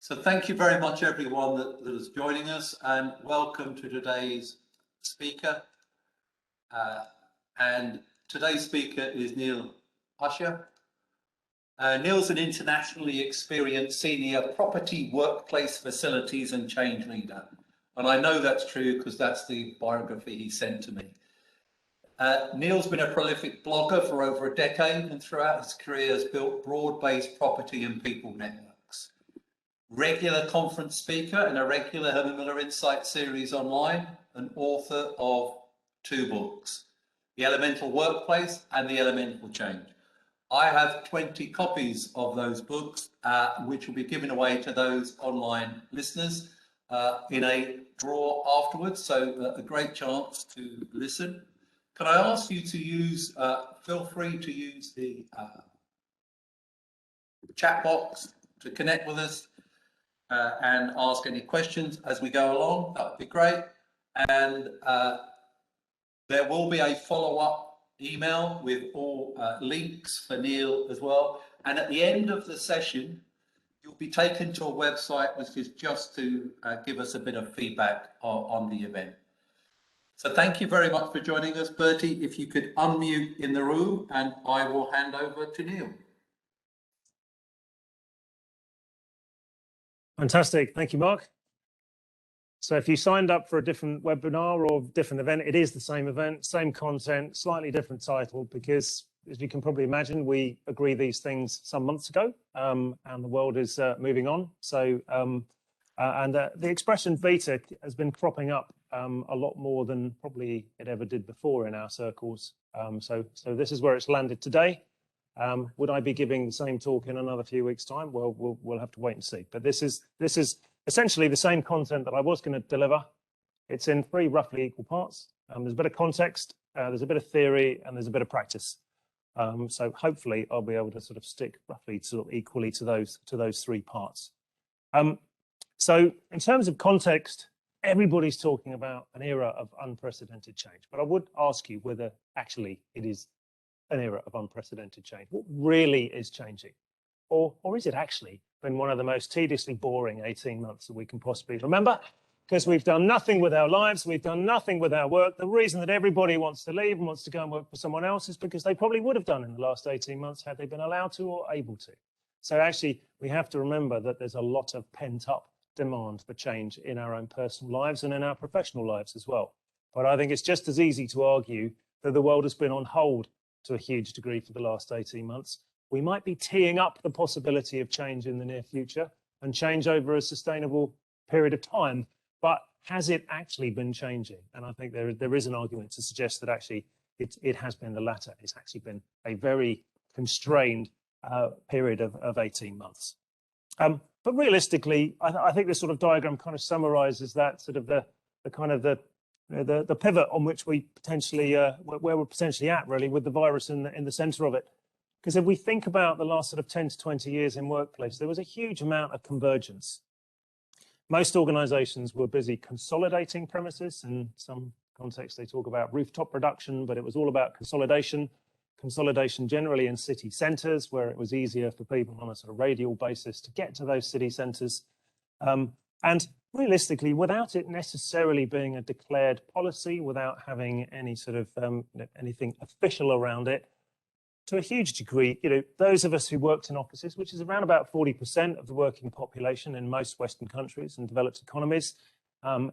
So thank you very much, everyone that is joining us, and welcome to today's speaker. And today's speaker is Neil Usher. Neil's an internationally experienced senior property, workplace facilities and change leader. And I know that's true because that's the biography he sent to me. Neil's been a prolific blogger for over a decade, and throughout his career has built broad-based property and people networks. Regular conference speaker and a regular Herman Miller Insight series online, and author of 2 books, The Elemental Workplace and The Elemental Change. I have 20 copies of those books, which will be given away to those online listeners in a draw afterwards, so a great chance to listen. Can I ask you to use, feel free to use the chat box to connect with us and ask any questions as we go along. That would be great. And there will be a follow-up email with all links for Neil as well. And at the end of the session, you'll be taken to a website which is just to give us a bit of feedback on the event. So thank you very much for joining us. Bertie, if you could unmute in the room, and I will hand over to Neil. Fantastic. Thank you, Mark. So if you signed up for a different webinar or different event, it is the same event, same content, slightly different title, because as you can probably imagine, we agreed these things some months ago, and the world is moving on. So, the expression beta has been cropping up a lot more than probably it ever did before in our circles. So this is where it's landed today. Would I be giving the same talk in another few weeks' time? Well, we'll have to wait and see. But this is essentially the same content that I was going to deliver. It's in 3 roughly equal parts. There's a bit of context, there's a bit of theory, and there's a bit of practice. So hopefully I'll be able to sort of stick roughly sort of equally to those 3 parts. So in terms of context, everybody's talking about an era of unprecedented change. But I would ask you whether actually it is an era of unprecedented change. What really is changing? Or is it actually been one of the most tediously boring 18 months that we can possibly remember? Because we've done nothing with our lives, we've done nothing with our work. The reason that everybody wants to leave and wants to go and work for someone else is because they probably would have done in the last 18 months had they been allowed to or able to. So actually, we have to remember that there's a lot of pent-up demand for change in our own personal lives and in our professional lives as well. But I think it's just as easy to argue that the world has been on hold to a huge degree for the last 18 months. We might be teeing up the possibility of change in the near future and change over a sustainable period of time, but has it actually been changing? And I think there is an argument to suggest that actually it has been the latter. It's actually been a very constrained period of 18 months. But realistically, I think this sort of diagram kind of summarizes that sort of the pivot on which we potentially, where we're potentially at really with the virus in the center of it. Because if we think about the last sort of 10 to 20 years in workplace, there was a huge amount of convergence. Most organizations were busy consolidating premises. In some contexts, they talk about rooftop production, but it was all about consolidation generally in city centres, where it was easier for people on a sort of radial basis to get to those city centres. And realistically, without it necessarily being a declared policy, without having any sort of anything official around it, to a huge degree, those of us who worked in offices, which is around about 40% of the working population in most Western countries and developed economies,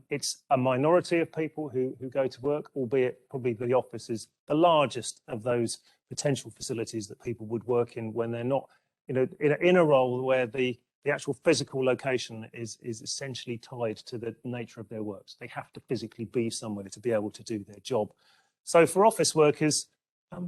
it's a minority of people who go to work, albeit probably the office is the largest of those potential facilities that people would work in when they're not, in a role where the actual physical location is essentially tied to the nature of their work. So they have to physically be somewhere to be able to do their job. So for office workers,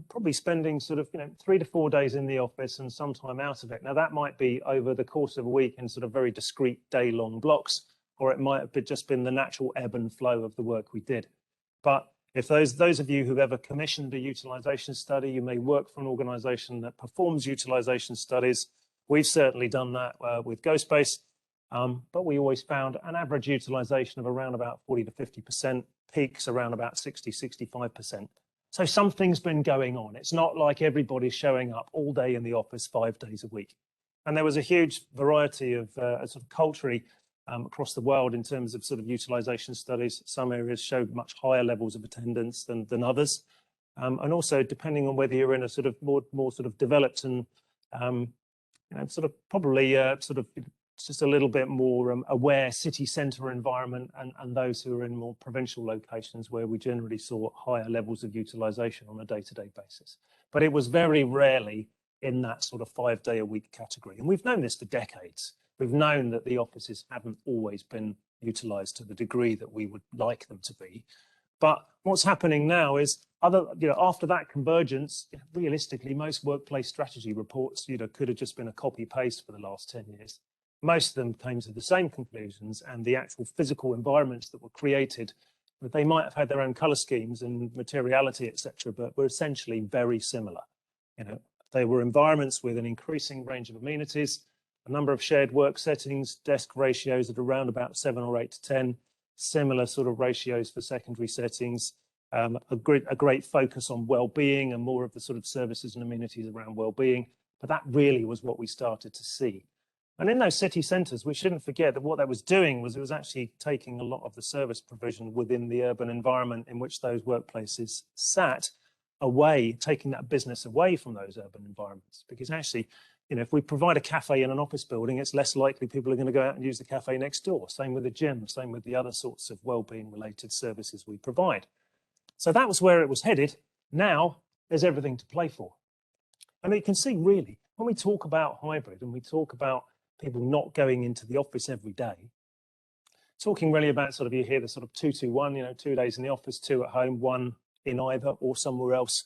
probably spending sort of 3 to 4 days in the office and some time out of it. Now that might be over the course of a week in sort of very discrete day-long blocks, or it might have just been the natural ebb and flow of the work we did. But if those of you who've ever commissioned a utilization study, you may work for an organization that performs utilization studies. We've certainly done that with GoSpace, but we always found an average utilization of around about 40 to 50%, peaks around about 60, 65%. So something's been going on. It's not like everybody's showing up all day in the office 5 days a week. And there was a huge variety of sort of culturally across the world in terms of sort of utilization studies. Some areas showed much higher levels of attendance than others. And also depending on whether you're in a sort of more sort of developed and sort of probably sort of just a little bit more aware city centre environment, and those who are in more provincial locations where we generally saw higher levels of utilisation on a day-to-day basis. But it was very rarely in that sort of 5-day-a-week category. And we've known this for decades. We've known that the offices haven't always been utilised to the degree that we would like them to be. But what's happening now is after that convergence, realistically, most workplace strategy reports, could have just been a copy paste for the last 10 years. Most of them came to the same conclusions, and the actual physical environments that were created, but they might have had their own colour schemes and materiality, etc., but were essentially very similar. They were environments with an increasing range of amenities, a number of shared work settings, desk ratios at around about 7 or 8 to 10, similar sort of ratios for secondary settings, a great focus on well-being and more of the sort of services and amenities around well-being. But that really was what we started to see. And in those city centres, we shouldn't forget that what that was doing was it was actually taking a lot of the service provision within the urban environment in which those workplaces sat away, taking that business away from those urban environments. Because actually, if we provide a cafe in an office building, it's less likely people are going to go out and use the cafe next door. Same with the gym, same with the other sorts of well-being related services we provide. So that was where it was headed. Now there's everything to play for. And you can see really, when we talk about hybrid and we talk about people not going into the office every day, talking really about sort of, you hear the sort of 2-2-1, 2 days in the office, 2 at home, 1 in either or somewhere else.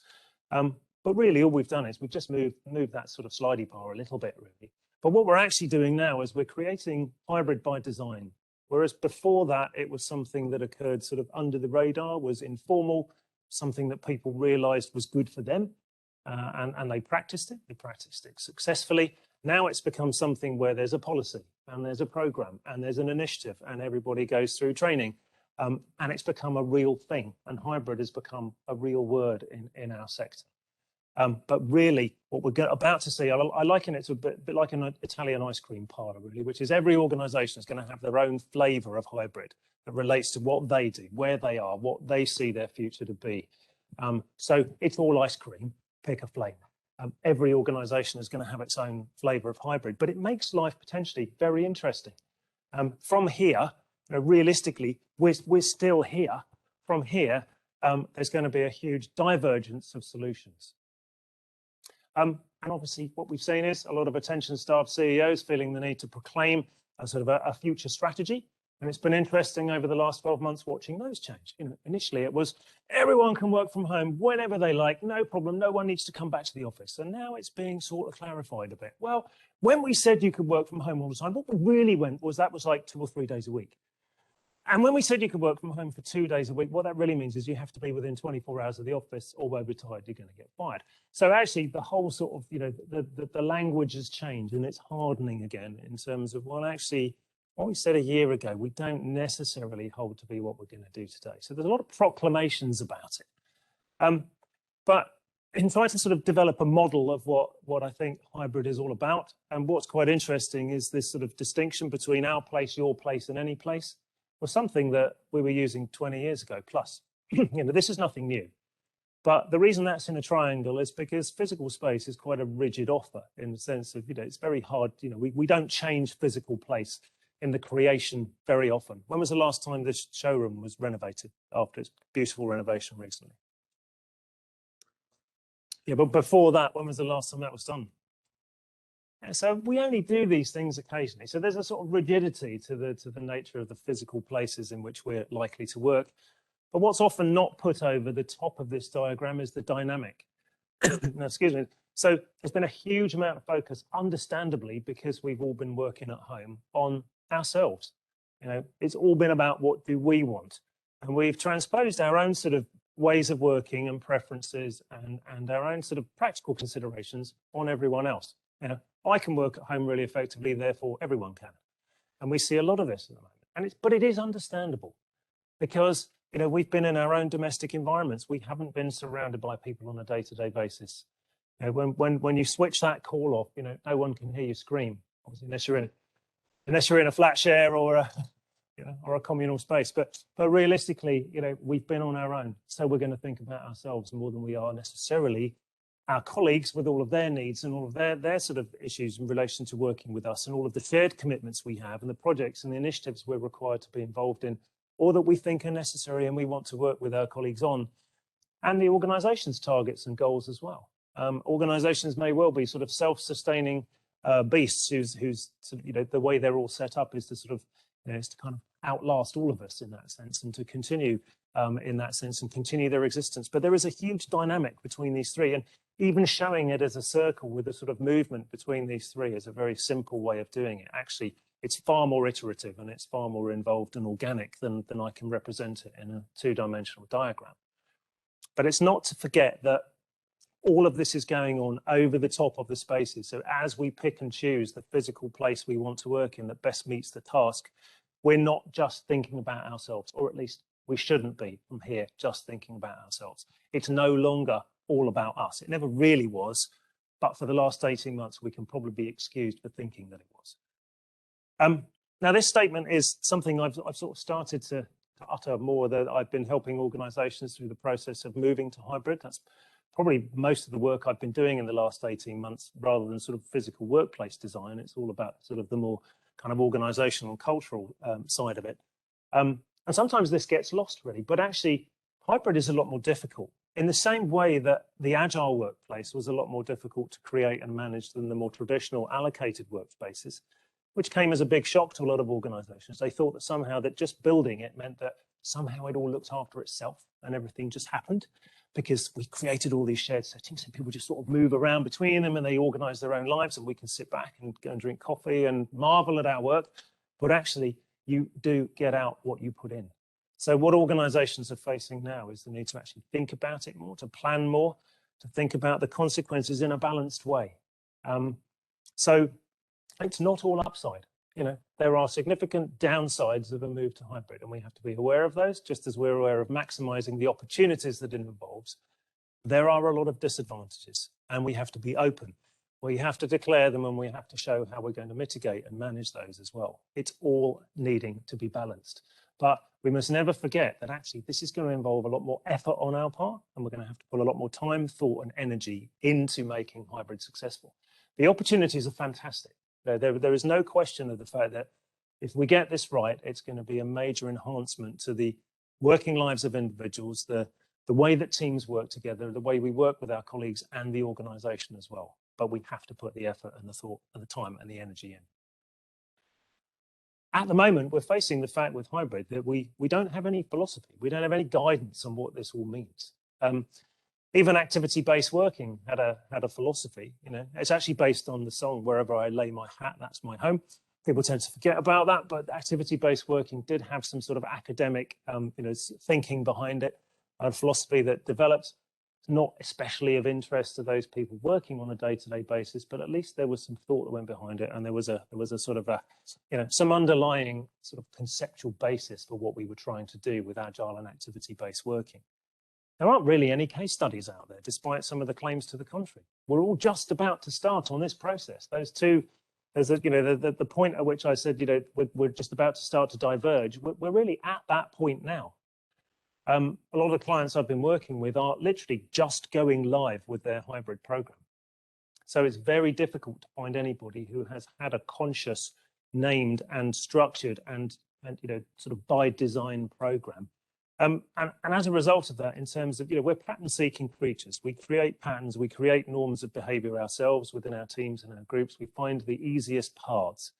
But really all we've done is we've just moved that sort of slidey bar a little bit really. But what we're actually doing now is we're creating hybrid by design. Whereas before that, it was something that occurred sort of under the radar, was informal, something that people realized was good for them. And they practiced it successfully. Now it's become something where there's a policy and there's a program and there's an initiative and everybody goes through training. And it's become a real thing, and hybrid has become a real word in our sector. But really what we're about to see, I liken it to a bit like an Italian ice cream parlor really, which is every organization is going to have their own flavor of hybrid that relates to what they do, where they are, what they see their future to be. So it's all ice cream, pick a flavor. Every organization is going to have its own flavor of hybrid, but it makes life potentially very interesting. From here, realistically, we're still here. From here, there's going to be a huge divergence of solutions. And obviously what we've seen is a lot of attention-starved CEOs feeling the need to proclaim a sort of a future strategy. And it's been interesting over the last 12 months watching those change. Initially it was everyone can work from home whenever they like, no problem, no one needs to come back to the office. And now it's being sort of clarified a bit. Well, when we said you could work from home all the time, what we really went was that was like 2 or 3 days a week. And when we said you could work from home for 2 days a week, what that really means is you have to be within 24 hours of the office, or by retired, you're going to get fired. So actually the whole sort of, the language has changed, and it's hardening again in terms of, well, actually, what we said a year ago, we don't necessarily hold to be what we're going to do today. So there's a lot of proclamations about it. But in trying to sort of develop a model of what I think hybrid is all about, and what's quite interesting is this sort of distinction between our place, your place, and any place, was something that we were using 20 years ago plus. This is nothing new. But the reason that's in a triangle is because physical space is quite a rigid offer in the sense of, it's very hard, we don't change physical place in the creation very often. When was the last time this showroom was renovated after its beautiful renovation recently? Yeah, but before that, when was the last time that was done? And so we only do these things occasionally. So there's a sort of rigidity to the nature of the physical places in which we're likely to work. But what's often not put over the top of this diagram is the dynamic. No, excuse me. So there's been a huge amount of focus, understandably, because we've all been working at home, on ourselves. It's all been about what do we want, and we've transposed our own sort of ways of working and preferences and our own sort of practical considerations on everyone else. I can work at home really effectively, therefore everyone can, and we see a lot of this at the moment. But it is understandable because we've been in our own domestic environments. We haven't been surrounded by people on a day-to-day basis. You know, when you switch that call off, you know, no one can hear you scream, obviously, unless you're in a flat share or a or a communal space. But realistically, you know, we've been on our own, so we're going to think about ourselves more than we are necessarily our colleagues with all of their needs and all of their sort of issues in relation to working with us and all of the shared commitments we have and the projects and the initiatives we're required to be involved in, or that we think are necessary and we want to work with our colleagues on, and the organisation's targets and goals as well. Organisations may well be sort of self-sustaining beasts whose you know, the way they're all set up is to sort of, you know, is to kind of outlast all of us in that sense and to continue in that sense and continue their existence. But there is a huge dynamic between these three, and even showing it as a circle with a sort of movement between these three is a very simple way of doing it. Actually, it's far more iterative and it's far more involved and organic than I can represent it in a two-dimensional diagram. But it's not to forget that all of this is going on over the top of the spaces. So as we pick and choose the physical place we want to work in that best meets the task, we're not just thinking about ourselves, or at least we shouldn't be from here just thinking about ourselves. It's no longer all about us. It never really was, but for the last 18 months, we can probably be excused for thinking that it was. Now, this statement is something I've sort of started to utter more, that I've been helping organisations through the process of moving to hybrid. That's probably most of the work I've been doing in the last 18 months, rather than sort of physical workplace design. It's all about sort of the more kind of organisational and cultural side of it. And sometimes this gets lost really, but actually hybrid is a lot more difficult. In the same way that the agile workplace was a lot more difficult to create and manage than the more traditional allocated workspaces, which came as a big shock to a lot of organisations. They thought that somehow that just building it meant that somehow it all looked after itself and everything just happened because we created all these shared settings and people just sort of move around between them and they organise their own lives and we can sit back and go and drink coffee and marvel at our work. But actually, you do get out what you put in. So what organisations are facing now is the need to actually think about it more, to plan more, to think about the consequences in a balanced way. So it's not all upside. You know, there are significant downsides of a move to hybrid, and we have to be aware of those, just as we're aware of maximising the opportunities that it involves. There are a lot of disadvantages, and we have to be open. We have to declare them, and we have to show how we're going to mitigate and manage those as well. It's all needing to be balanced. But we must never forget that actually this is going to involve a lot more effort on our part, and we're going to have to put a lot more time, thought, and energy into making hybrid successful. The opportunities are fantastic. There is no question of the fact that if we get this right, it's going to be a major enhancement to the working lives of individuals, the way that teams work together, the way we work with our colleagues and the organisation as well. But we have to put the effort and the thought and the time and the energy in. At the moment, we're facing the fact with hybrid that we don't have any philosophy. We don't have any guidance on what this all means. Even activity-based working had a philosophy. You know, it's actually based on the song "Wherever I Lay My Hat, That's My Home." People tend to forget about that, but activity-based working did have some sort of academic, you know, thinking behind it, and philosophy that developed. Not especially of interest to those people working on a day-to-day basis, but at least there was some thought that went behind it, and there was a sort of you know, some underlying sort of conceptual basis for what we were trying to do with agile and activity-based working. There aren't really any case studies out there, despite some of the claims to the contrary. We're all just about to start on this process. Those two, there's a, you know, the point at which I said, you know, we're just about to start to diverge. We're really at that point now. A lot of the clients I've been working with are literally just going live with their hybrid program. So it's very difficult to find anybody who has had a conscious, named and structured and you know, sort of by design program. And as a result of that, in terms of, you know, we're pattern seeking creatures. We create patterns, we create norms of behavior ourselves within our teams and our groups. We find the easiest paths,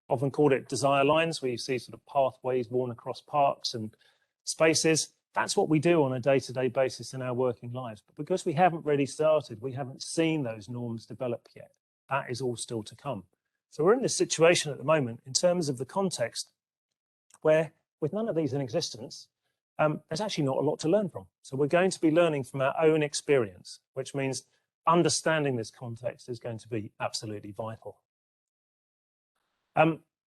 often called it desire lines, where you see sort of pathways worn across parks and spaces. That's what we do on a day-to-day basis in our working lives. But because we haven't really started, we haven't seen those norms develop yet. That is all still to come. So we're in this situation at the moment in terms of the context where, with none of these in existence, there's actually not a lot to learn from. So we're going to be learning from our own experience, which means understanding this context is going to be absolutely vital.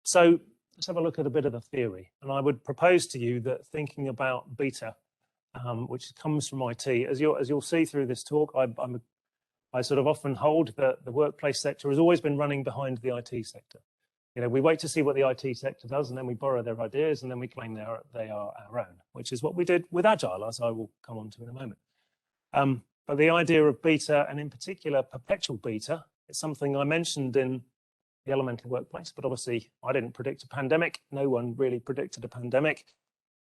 So let's have a look at a bit of the theory. And I would propose to you that thinking about beta, which comes from IT, as you'll see through this talk, I'm I sort of often hold that the workplace sector has always been running behind the IT sector. You know, we wait to see what the IT sector does, and then we borrow their ideas, and then we claim they are our own, which is what we did with Agile, as I will come on to in a moment. But the idea of beta, and in particular perpetual beta, is something I mentioned in the elemental workplace, but obviously I didn't predict a pandemic. No one really predicted a pandemic.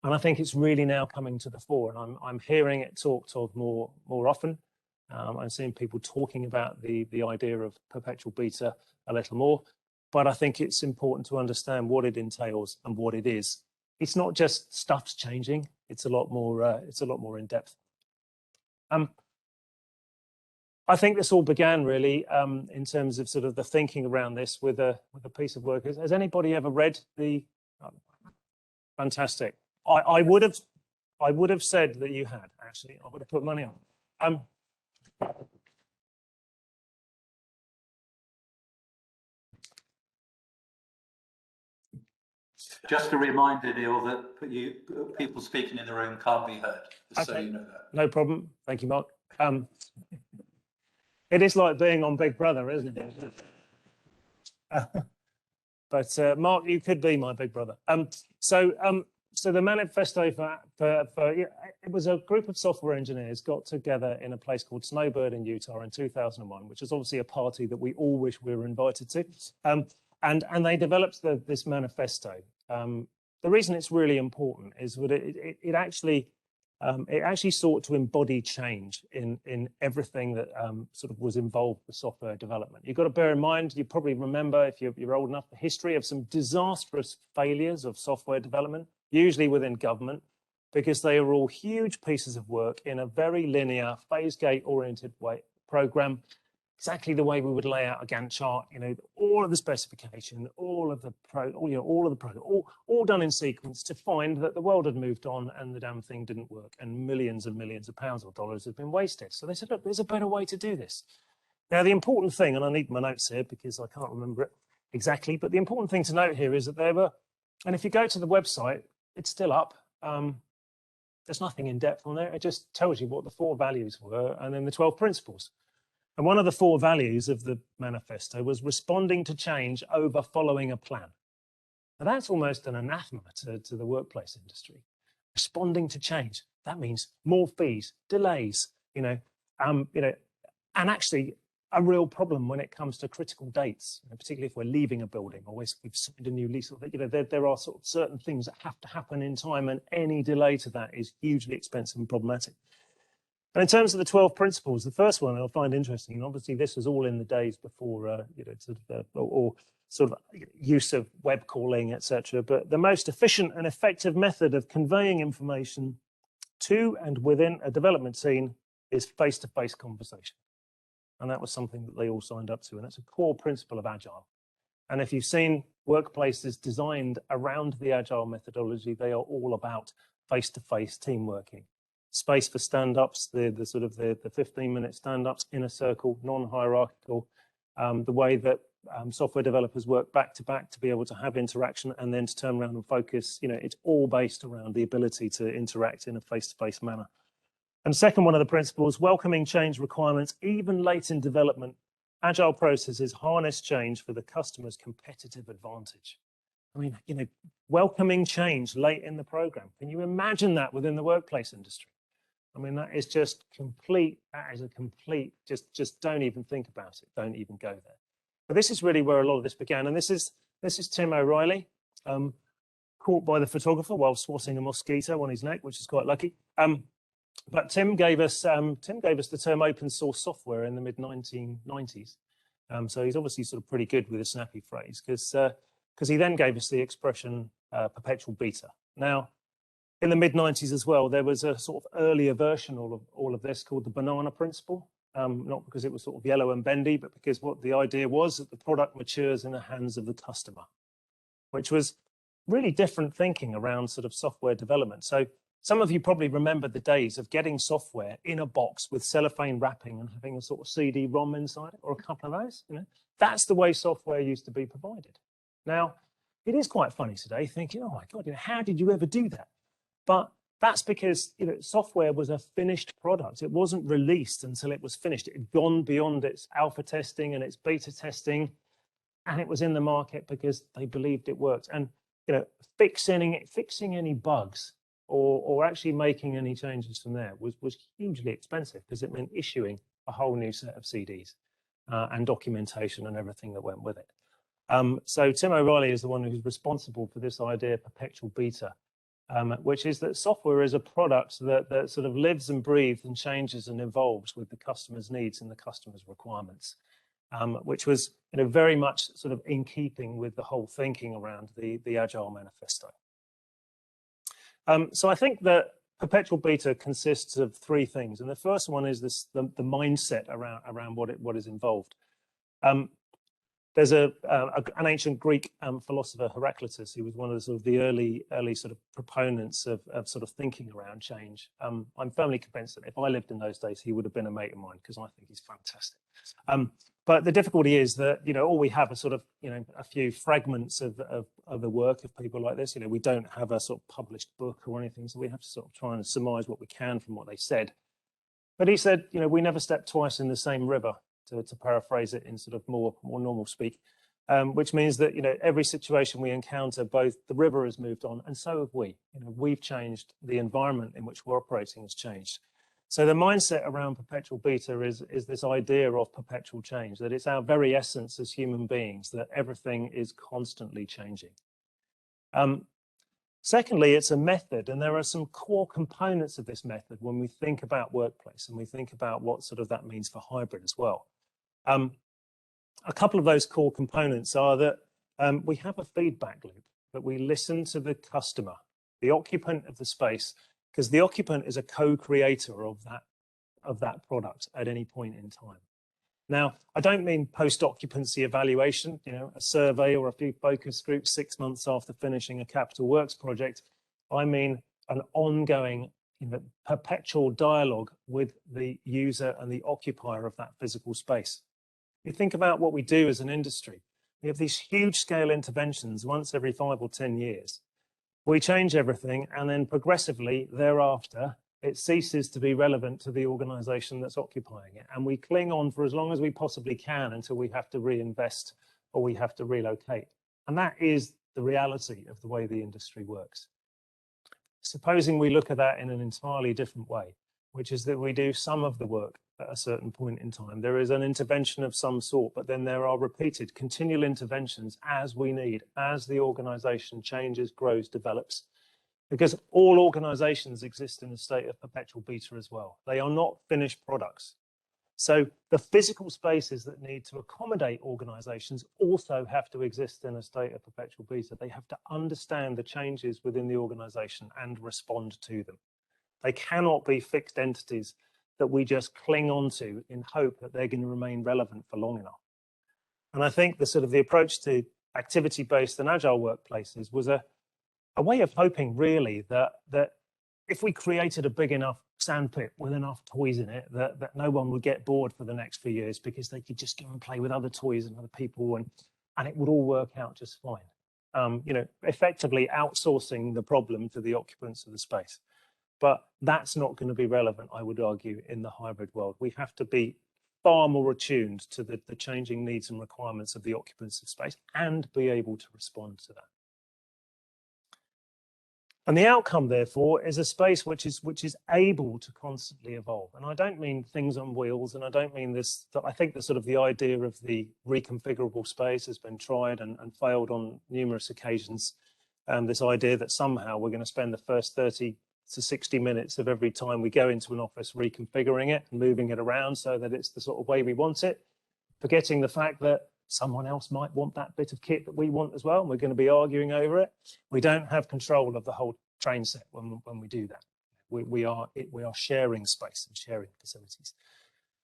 And I think it's really now coming to the fore, and I'm hearing it talked of more often. I'm seeing people talking about the idea of perpetual beta a little more, but I think it's important to understand what it entails and what it is. It's not just stuff's changing; it's a lot more in depth. I think this all began really in terms of sort of the thinking around this with a piece of work. Has anybody ever read the? Fantastic. I would have said that you had, actually. I would have put money on. Just a reminder, Neil, that people speaking in the room can't be heard, just Okay. so you know that. No problem. Thank you, Mark. It is like being on Big Brother, isn't it? But Mark, you could be my big brother. So the manifesto it was a group of software engineers got together in a place called Snowbird in Utah in 2001, which is obviously a party that we all wish we were invited to. And they developed this manifesto. The reason it's really important is that it actually sought to embody change in everything that sort of was involved with software development. You've got to bear in mind, you probably remember, if you're old enough, the history of some disastrous failures of software development, usually within government, because they are all huge pieces of work in a very linear, phase gate oriented program, exactly the way we would lay out a Gantt chart, you know, all of the specification, all done in sequence to find that the world had moved on and the damn thing didn't work and millions and millions of pounds or dollars had been wasted. So they said, look, there's a better way to do this. Now, the important thing, and I need my notes here because I can't remember it exactly, but the important thing to note here is that there were, and if you go to the website, it's still up. There's nothing in depth on there. It just tells you what the 4 values were and then the 12 principles. And one of the 4 values of the manifesto was responding to change over following a plan. Now that's almost an anathema to the workplace industry. Responding to change, that means more fees, delays, and actually a real problem when it comes to critical dates, particularly if we're leaving a building or we've signed a new lease. There are sort of certain things that have to happen in time, and any delay to that is hugely expensive and problematic. And in terms of the 12 principles, the first one I'll find interesting, and obviously this was all in the days before, use of web calling, etc. But the most efficient and effective method of conveying information to and within a development team is face-to-face conversation. And that was something that they all signed up to, and that's a core principle of Agile. And if you've seen workplaces designed around the Agile methodology, they are all about face-to-face team working. Space for stand-ups, the 15-minute stand-ups in a circle, non-hierarchical, the way that software developers work back-to-back to be able to have interaction and then to turn around and focus. It's all based around the ability to interact in a face-to-face manner. And second one of the principles, welcoming change requirements, even late in development. Agile processes harness change for the customer's competitive advantage. I mean, welcoming change late in the program. Can you imagine that within the workplace industry? I mean, that is just complete, just don't even think about it. Don't even go there. But this is really where a lot of this began. And this is Tim O'Reilly, caught by the photographer while swatting a mosquito on his neck, which is quite lucky. But Tim gave us the term open source software in the mid-1990s. So he's obviously sort of pretty good with a snappy phrase because he then gave us the expression perpetual beta. Now, in the mid-90s as well, there was a sort of earlier version of all of this called the banana principle. Not because it was sort of yellow and bendy, but because what the idea was that the product matures in the hands of the customer, which was really different thinking around sort of software development. So some of you probably remember the days of getting software in a box with cellophane wrapping and having a sort of CD-ROM inside it, or a couple of those. That's the way software used to be provided. Now, it is quite funny today thinking, oh my God, how did you ever do that? But That's because software was a finished product. It wasn't released until it was finished. It had gone beyond its alpha testing and its beta testing, and it was in the market because they believed it worked. And fixing any bugs or actually making any changes from there was hugely expensive, because it meant issuing a whole new set of CDs and documentation and everything that went with it. So Tim O'Reilly is the one who's responsible for this idea of perpetual beta, which is that software is a product that sort of lives and breathes and changes and evolves with the customer's needs and the customer's requirements, which was very much sort of in keeping with the whole thinking around the Agile Manifesto. So I think that perpetual beta consists of three things, and the first one is the mindset around what is involved. There's an ancient Greek philosopher, Heraclitus, who was one of the early sort of proponents of sort of thinking around change. I'm firmly convinced that if I lived in those days, he would have been a mate of mine, because I think he's fantastic. But the difficulty is that all we have are sort of a few fragments of the work of people like this. We don't have a sort of published book or anything, so we have to sort of try and surmise what we can from what they said. But he said, we never step twice in the same river, to paraphrase it in sort of more normal speak, which means that every situation we encounter, both the river has moved on, and so have we. We've changed, the environment in which we're operating has changed. So the mindset around perpetual beta is this idea of perpetual change, that it's our very essence as human beings that everything is constantly changing. Secondly, it's a method, and there are some core components of this method when we think about workplace and we think about what sort of that means for hybrid as well. A couple of those core components are that we have a feedback loop, that we listen to the customer, the occupant of the space, because the occupant is a co-creator of that product at any point in time. Now, I don't mean post-occupancy evaluation, a survey or a few focus groups 6 months after finishing a capital works project. I mean an ongoing, perpetual dialogue with the user and the occupier of that physical space. You think about what we do as an industry. We have these huge scale interventions once every 5 or 10 years. We change everything, and then progressively thereafter, it ceases to be relevant to the organization that's occupying it. And we cling on for as long as we possibly can until we have to reinvest or we have to relocate. And that is the reality of the way the industry works. Supposing we look at that in an entirely different way, which is that we do some of the work at a certain point in time. There is an intervention of some sort, but then there are repeated continual interventions as we need, as the organization changes, grows, develops. Because all organizations exist in a state of perpetual beta as well. They are not finished products. So the physical spaces that need to accommodate organizations also have to exist in a state of perpetual beta. They have to understand the changes within the organization and respond to them. They cannot be fixed entities that we just cling on to in hope that they're going to remain relevant for long enough. And I think the approach to activity-based and agile workplaces was a way of hoping, really, that if we created a big enough sandpit with enough toys in it, that no one would get bored for the next few years, because they could just go and play with other toys and other people, and it would all work out just fine. Effectively outsourcing the problem to the occupants of the space. But that's not going to be relevant, I would argue, in the hybrid world. We have to be far more attuned to the changing needs and requirements of the occupants of space and be able to respond to that. And the outcome, therefore, is a space which is able to constantly evolve. And I don't mean things on wheels, and I don't mean this. I think the idea of the reconfigurable space has been tried and failed on numerous occasions. This idea that somehow we're going to spend the first 30 to 60 minutes of every time we go into an office reconfiguring it and moving it around so that it's the sort of way we want it, forgetting the fact that someone else might want that bit of kit that we want as well, and we're going to be arguing over it. We don't have control of the whole train set when we do that. We are sharing space and sharing facilities.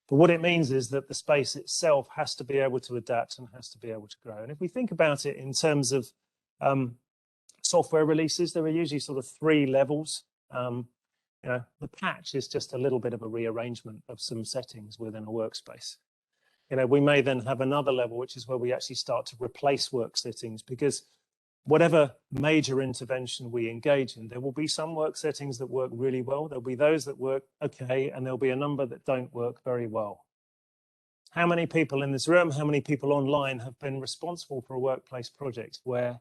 But what it means is that the space itself has to be able to adapt and has to be able to grow. And if we think about it in terms of software releases, there are usually sort of 3 levels. The patch is just a little bit of a rearrangement of some settings within a workspace. We may then have another level, which is where we actually start to replace work settings, because whatever major intervention we engage in, there will be some work settings that work really well. There'll be those that work okay, and there'll be a number that don't work very well. How many people in this room, how many people online have been responsible for a workplace project where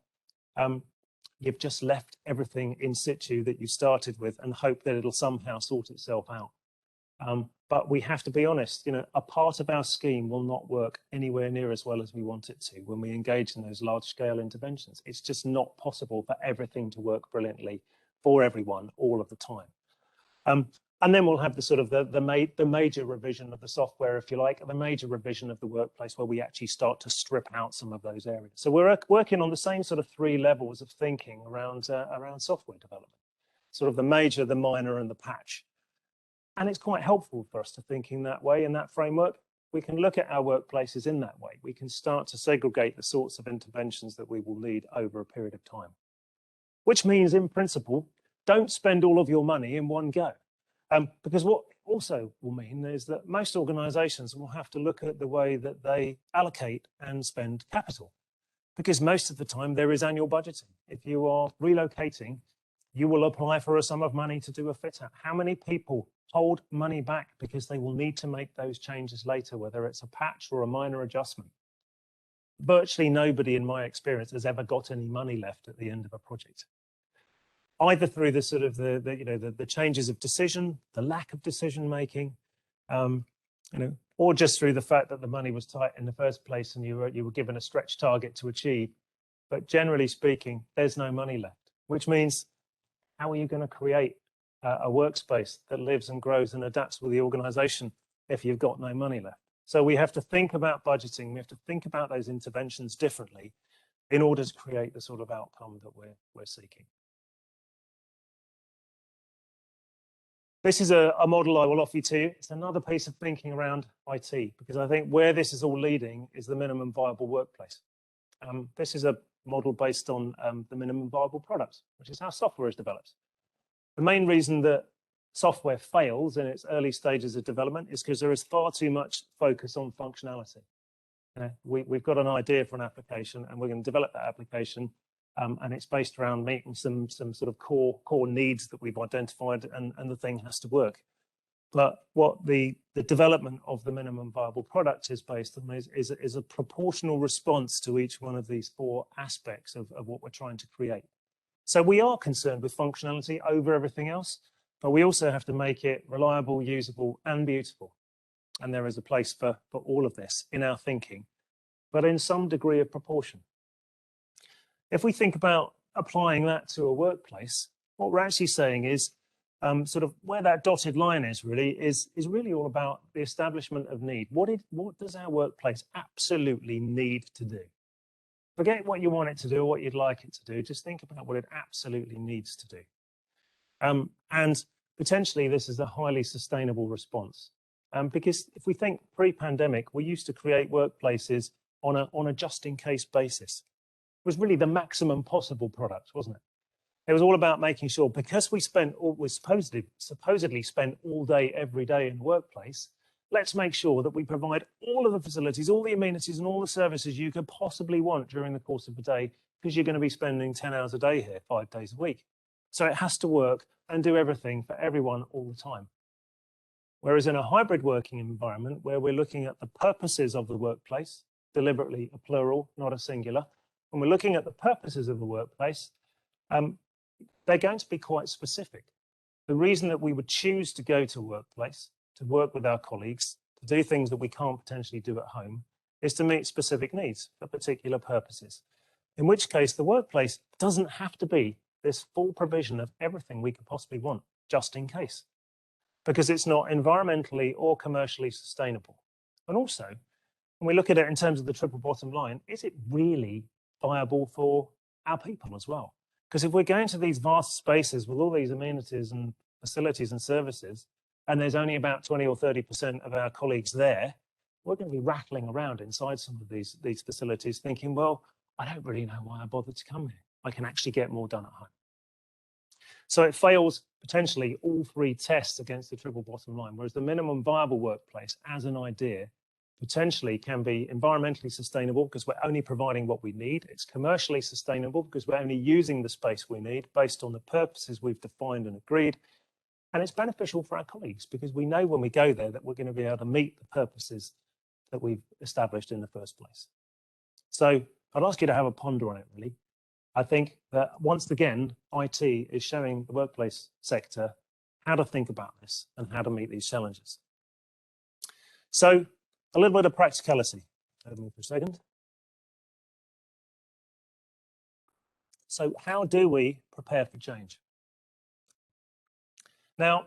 you've just left everything in situ that you started with and hope that it'll somehow sort itself out? But we have to be honest, you know, a part of our scheme will not work anywhere near as well as we want it to when we engage in those large scale interventions. It's just not possible for everything to work brilliantly for everyone all of the time. And then we'll have the sort of the major revision of the software, if you like, the major revision of the workplace where we actually start to strip out some of those areas. So we're working on the same sort of 3 levels of thinking around software development, sort of the major, the minor, and the patch. And it's quite helpful for us to think in that way, in that framework. We can look at our workplaces in that way. We can start to segregate the sorts of interventions that we will need over a period of time. Which means, in principle, don't spend all of your money in one go. Because what also will mean is that most organizations will have to look at the way that they allocate and spend capital. Because most of the time there is annual budgeting. If you are relocating, you will apply for a sum of money to do a fit out. How many people hold money back because they will need to make those changes later, whether it's a patch or a minor adjustment? Virtually nobody in my experience has ever got any money left at the end of a project, either through the sort of the changes of decision, the lack of decision making, or just through the fact that the money was tight in the first place and you were given a stretch target to achieve. But generally speaking, there's no money left, which means how are you going to create a workspace that lives and grows and adapts with the organization if you've got no money left? So we have to think about budgeting. We have to think about those interventions differently in order to create the sort of outcome that we're seeking. This is a model I will offer you to. It's another piece of thinking around IT, because I think where this is all leading is the minimum viable workplace. This is a model based on the minimum viable product, which is how software is developed. The main reason that software fails in its early stages of development is because there is far too much focus on functionality. We've got an idea for an application and we're going to develop that application, and it's based around meeting some sort of core needs that we've identified, and the thing has to work. But what the development of the minimum viable product is based on is a proportional response to each one of these 4 aspects of what we're trying to create. So we are concerned with functionality over everything else, but we also have to make it reliable, usable, and beautiful. And there is a place for all of this in our thinking, but in some degree of proportion. If we think about applying that to a workplace, what we're actually saying is sort of where that dotted line is really all about the establishment of need. What does our workplace absolutely need to do? Forget what you want it to do or what you'd like it to do. Just think about what it absolutely needs to do. And potentially this is a highly sustainable response. Because if we think pre-pandemic, we used to create workplaces on a just-in-case basis. It was really the maximum possible product, wasn't it? It was all about making sure, because we supposedly spent all day, every day in the workplace, let's make sure that we provide all of the facilities, all the amenities and all the services you could possibly want during the course of the day, because you're going to be spending 10 hours a day here, 5 days a week. So it has to work and do everything for everyone all the time. Whereas in a hybrid working environment where we're looking at the purposes of the workplace, deliberately a plural, not a singular, when we're looking at the purposes of the workplace, they're going to be quite specific. The reason that we would choose to go to a workplace, to work with our colleagues, to do things that we can't potentially do at home, is to meet specific needs for particular purposes. In which case, the workplace doesn't have to be this full provision of everything we could possibly want, just in case, because it's not environmentally or commercially sustainable. And also, when we look at it in terms of the triple bottom line, is it really viable for our people as well? Because if we're going to these vast spaces with all these amenities and facilities and services, and there's only about 20 or 30% of our colleagues there, we're going to be rattling around inside some of these facilities thinking, well, I don't really know why I bothered to come here. I can actually get more done at home. So it fails potentially all 3 tests against the triple bottom line, whereas the minimum viable workplace as an idea potentially can be environmentally sustainable because we're only providing what we need. It's commercially sustainable because we're only using the space we need based on the purposes we've defined and agreed. And it's beneficial for our colleagues because we know when we go there that we're going to be able to meet the purposes that we've established in the first place. So I'd ask you to have a ponder on it, really. I think that once again, IT is showing the workplace sector how to think about this and how to meet these challenges. So a little bit of practicality. Hold me for a second. So how do we prepare for change? Now,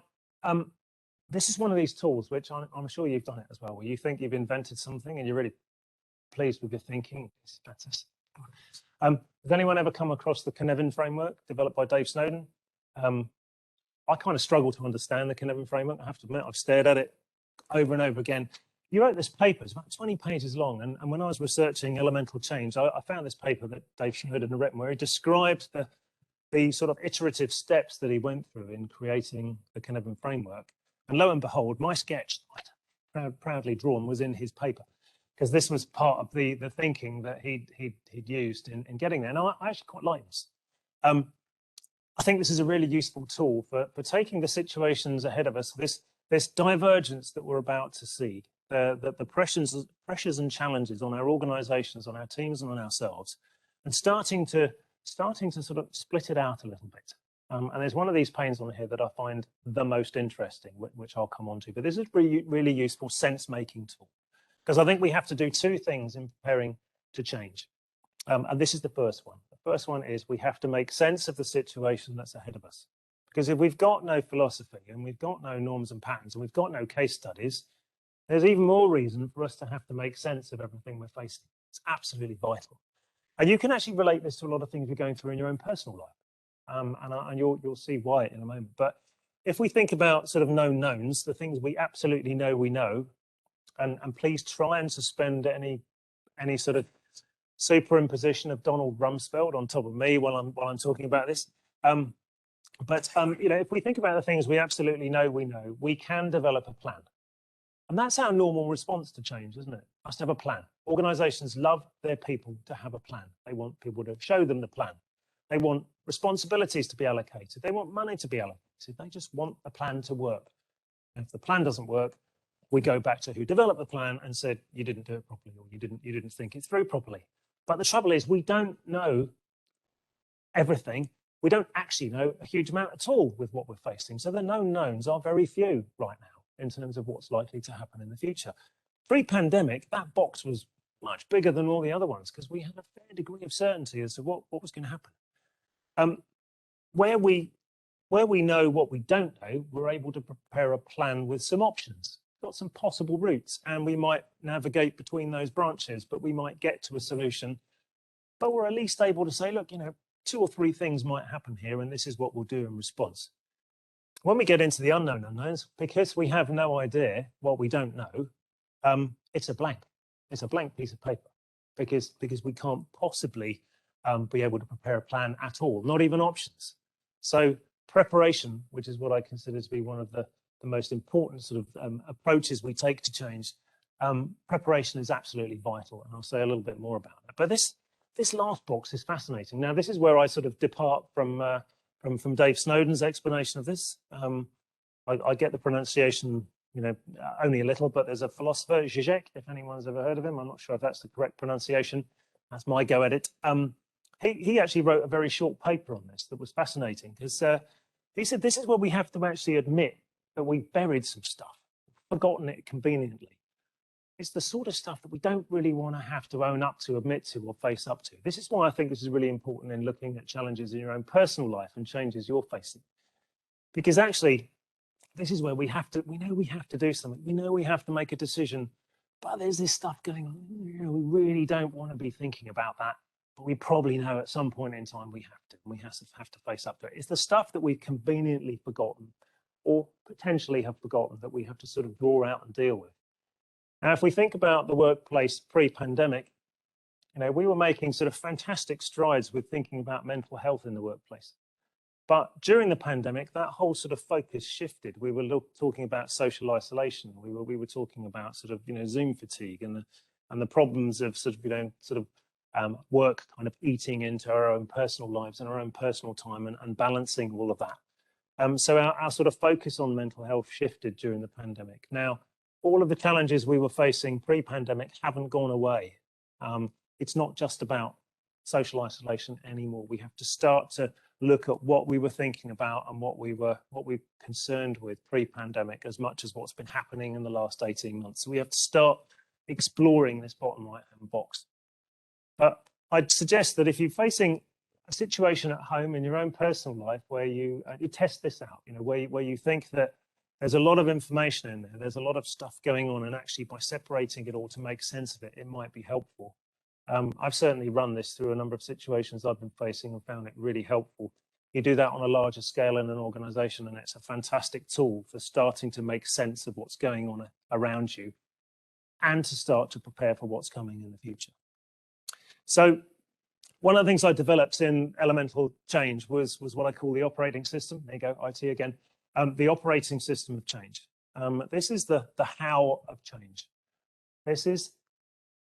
this is one of these tools, which I'm sure you've done it as well, where you think you've invented something and you're really pleased with your thinking. It's fantastic. Has anyone ever come across the Cynefin framework developed by Dave Snowden? I kind of struggle to understand the Cynefin framework. I have to admit, I've stared at it over and over again. You wrote this paper, it's about 20 pages long. And when I was researching elemental change, I found this paper that Dave Snowden had written where he described the sort of iterative steps that he went through in creating the Cynefin framework. And lo and behold, my sketch, proudly drawn, was in his paper, because this was part of the thinking that he'd used in getting there. And I actually quite like this. I think this is a really useful tool for taking the situations ahead of us, this divergence that we're about to see, the pressures and challenges on our organizations, on our teams, and on ourselves, and starting to sort of split it out a little bit. And there's one of these panes on here that I find the most interesting, which I'll come on to. But this is really useful sense-making tool, because I think we have to do two things in preparing to change. And this is the first one. The first one is we have to make sense of the situation that's ahead of us. Because if we've got no philosophy and we've got no norms and patterns and we've got no case studies, there's even more reason for us to have to make sense of everything we're facing. It's absolutely vital. And you can actually relate this to a lot of things you're going through in your own personal life. And you'll see why in a moment. But if we think about sort of known knowns, the things we absolutely know we know, and please try and suspend any sort of superimposition of Donald Rumsfeld on top of me while I'm talking about this. But you know, if we think about the things we absolutely know we can develop a plan. And that's our normal response to change, isn't it? Must have a plan. Organizations love their people to have a plan. They want people to show them the plan. They want responsibilities to be allocated. They want money to be allocated. They just want a plan to work. And if the plan doesn't work, we go back to who developed the plan and said, you didn't do it properly, or you didn't think it through properly. But the trouble is, we don't know everything. We don't actually know a huge amount at all with what we're facing. So the known knowns are very few right now in terms of what's likely to happen in the future. Pre-pandemic, that box was much bigger than all the other ones because we had a fair degree of certainty as to what was going to happen. Where we know what we don't know, we're able to prepare a plan with some options, got some possible routes, and we might navigate between those branches, but we might get to a solution. But we're at least able to say, look, you know, 2 or 3 things might happen here, and this is what we'll do in response. When we get into the unknown unknowns, because we have no idea what we don't know, it's a blank. It's a blank piece of paper because we can't possibly be able to prepare a plan at all, not even options. So preparation, which is what I consider to be one of the most important sort of approaches we take to change, preparation is absolutely vital, and I'll say a little bit more about that. But this last box is fascinating. Now, this is where I sort of depart from Dave Snowden's explanation of this. I get the pronunciation, you know, only a little, but there's a philosopher, Zizek, if anyone's ever heard of him. I'm not sure if that's the correct pronunciation. That's my go at it. He actually wrote a very short paper on this that was fascinating because he said this is where we have to actually admit that we've buried some stuff, forgotten it conveniently. It's the sort of stuff that we don't really want to have to own up to, admit to, or face up to. This is why I think this is really important in looking at challenges in your own personal life and changes you're facing. Because actually, this is where we know we have to do something. We know we have to make a decision, but there's this stuff going on. You know, we really don't want to be thinking about that, but we probably know at some point in time we have to. We have to face up to it. It's the stuff that we've conveniently forgotten or potentially have forgotten that we have to sort of draw out and deal with. Now, if we think about the workplace pre-pandemic, you know, we were making sort of fantastic strides with thinking about mental health in the workplace. But during the pandemic, that whole sort of focus shifted. We were talking about social isolation. We were talking about sort of, Zoom fatigue and the problems of sort of, work kind of eating into our own personal lives and our own personal time and balancing all of that. So our sort of focus on mental health shifted during the pandemic. Now, all of the challenges we were facing pre-pandemic haven't gone away. It's not just about social isolation anymore. We have to start to look at what we were thinking about and what we were concerned with pre-pandemic as much as what's been happening in the last 18 months. So we have to start exploring this bottom right-hand box. But I'd suggest that if you're facing a situation at home in your own personal life where you test this out, where you think that there's a lot of information in there, there's a lot of stuff going on, and actually by separating it all to make sense of it, it might be helpful. I've certainly run this through a number of situations I've been facing and found it really helpful. You do that on a larger scale in an organization, and it's a fantastic tool for starting to make sense of what's going on around you and to start to prepare for what's coming in the future. So one of the things I developed in Elemental Change was what I call the operating system. There you go, IT again. The operating system of change. This is the how of change. This is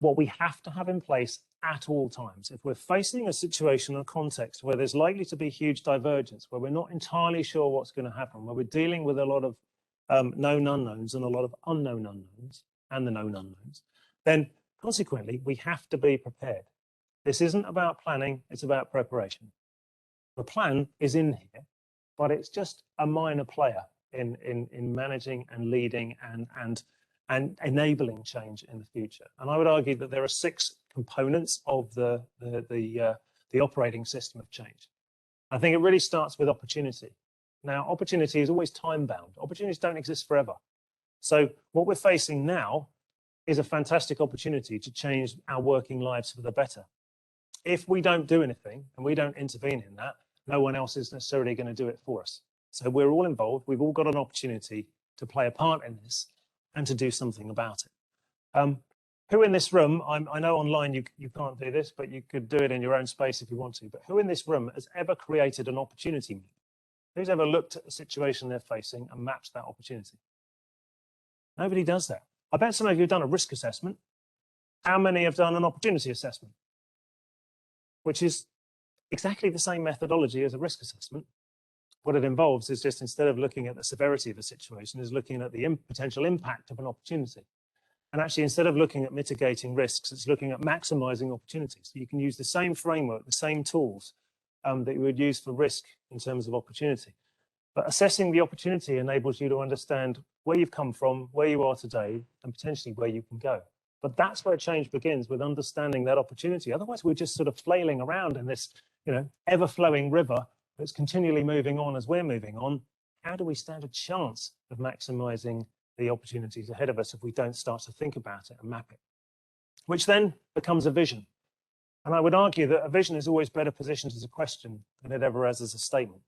what we have to have in place at all times. If we're facing a situation or context where there's likely to be huge divergence, where we're not entirely sure what's going to happen, where we're dealing with a lot of known unknowns and a lot of unknown unknowns and the known unknowns, then consequently, we have to be prepared. This isn't about planning, it's about preparation. The plan is in here, but it's just a minor player in managing and leading and enabling change in the future. And I would argue that there are 6 components of the operating system of change. I think it really starts with opportunity. Now, opportunity is always time-bound. Opportunities don't exist forever. So what we're facing now is a fantastic opportunity to change our working lives for the better. If we don't do anything and we don't intervene in that, no one else is necessarily going to do it for us. So we're all involved. We've all got an opportunity to play a part in this and to do something about it. Who in this room, I know online you can't do this, but you could do it in your own space if you want to, but who in this room has ever created an opportunity map? Who's ever looked at a situation they're facing and mapped that opportunity? Nobody does that. I bet some of you have done a risk assessment. How many have done an opportunity assessment? Which is exactly the same methodology as a risk assessment. What it involves is just, instead of looking at the severity of a situation, is looking at the potential impact of an opportunity. And actually, instead of looking at mitigating risks, it's looking at maximizing opportunities. So you can use the same framework, the same tools that you would use for risk in terms of opportunity. But assessing the opportunity enables you to understand where you've come from, where you are today, and potentially where you can go. But that's where change begins, with understanding that opportunity. Otherwise, we're just sort of flailing around in this, ever-flowing river that's continually moving on as we're moving on. How do we stand a chance of maximizing the opportunities ahead of us if we don't start to think about it and map it? Which then becomes a vision. And I would argue that a vision is always better positioned as a question than it ever is as a statement.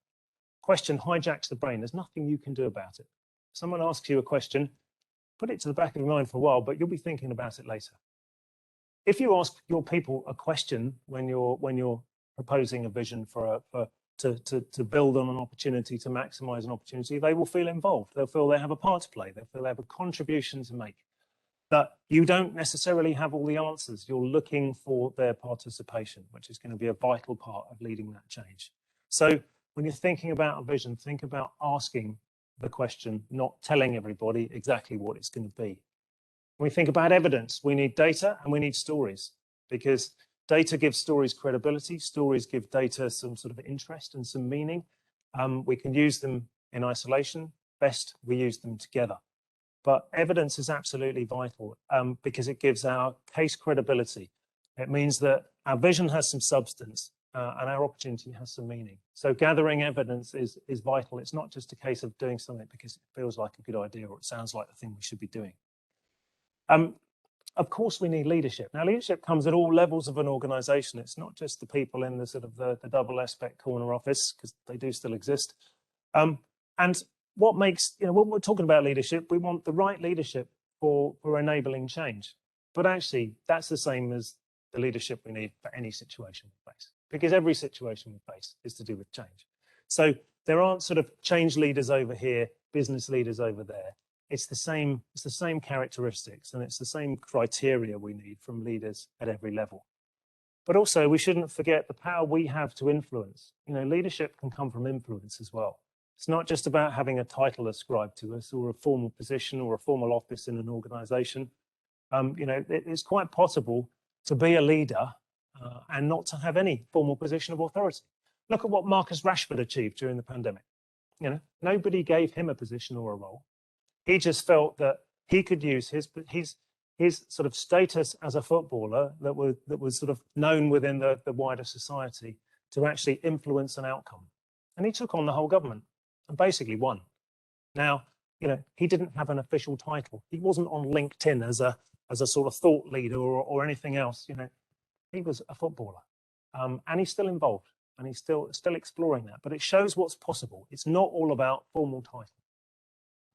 Question hijacks the brain. There's nothing you can do about it. If someone asks you a question, put it to the back of your mind for a while, but you'll be thinking about it later. If you ask your people a question when you're proposing a vision to build on an opportunity, to maximize an opportunity, they will feel involved. They'll feel they have a part to play. They'll feel they have a contribution to make. That you don't necessarily have all the answers. You're looking for their participation, which is going to be a vital part of leading that change. So when you're thinking about a vision, think about asking the question, not telling everybody exactly what it's going to be. When we think about evidence, we need data and we need stories, because data gives stories credibility. Stories give data some sort of interest and some meaning. We can use them in isolation. Best we use them together. But evidence is absolutely vital because it gives our case credibility. It means that our vision has some substance and our opportunity has some meaning. So gathering evidence is vital. It's not just a case of doing something because it feels like a good idea or it sounds like the thing we should be doing. Of course, we need leadership. Now, leadership comes at all levels of an organization. It's not just the people in the sort of the double aspect corner office, because they do still exist. And what makes, when we're talking about leadership, we want the right leadership for enabling change. But actually, that's the same as the leadership we need for any situation we face, because every situation we face is to do with change. So there aren't sort of change leaders over here, business leaders over there. It's the same characteristics, and it's the same criteria we need from leaders at every level. But also, we shouldn't forget the power we have to influence. You know, leadership can come from influence as well. It's not just about having a title ascribed to us or a formal position or a formal office in an organization. You know, it's quite possible to be a leader and not to have any formal position of authority. Look at what Marcus Rashford achieved during the pandemic. You know, nobody gave him a position or a role. He just felt that he could use his sort of status as a footballer that was sort of known within the wider society to actually influence an outcome. And he took on the whole government and basically won. Now, you know, he didn't have an official title. He wasn't on LinkedIn as a sort of thought leader or anything else. You know, he was a footballer, and he's still involved, and he's still exploring that. But it shows what's possible. It's not all about formal title.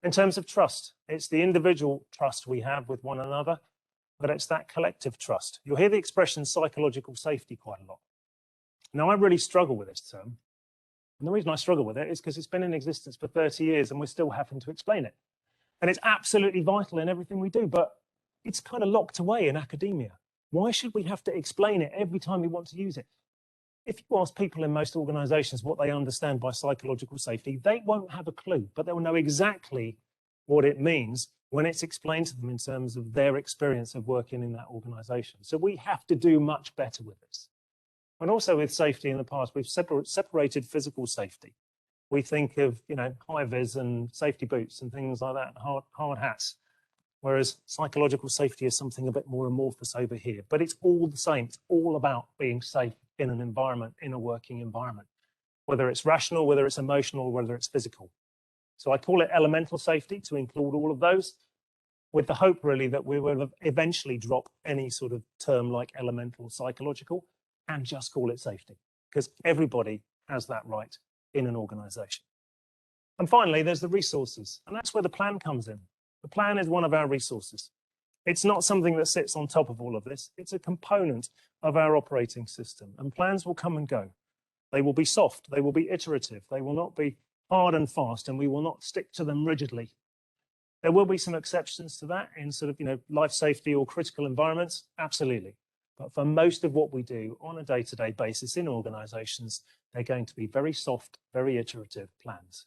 In terms of trust, it's the individual trust we have with one another, but it's that collective trust. You'll hear the expression psychological safety quite a lot. Now, I really struggle with this term. And the reason I struggle with it is because it's been in existence for 30 years and we're still having to explain it. And it's absolutely vital in everything we do, but it's kind of locked away in academia. Why should we have to explain it every time we want to use it? If you ask people in most organizations what they understand by psychological safety, they won't have a clue, but they'll know exactly what it means when it's explained to them in terms of their experience of working in that organization. So we have to do much better with this. And also with safety in the past, we've separated physical safety. We think of, you know, high-vis and safety boots and things like that, hard hats, whereas psychological safety is something a bit more amorphous over here. But it's all the same. It's all about being safe in an environment, in a working environment, whether it's rational, whether it's emotional, whether it's physical. So I call it elemental safety to include all of those, with the hope really that we will eventually drop any sort of term like elemental psychological and just call it safety, because everybody has that right in an organization. And finally, there's the resources, and that's where the plan comes in. The plan is one of our resources. It's not something that sits on top of all of this. It's a component of our operating system, and plans will come and go. They will be soft, they will be iterative, they will not be hard and fast, and we will not stick to them rigidly. There will be some exceptions to that in sort of, you know, life safety or critical environments, absolutely. But for most of what we do on a day-to-day basis in organizations, they're going to be very soft, very iterative plans.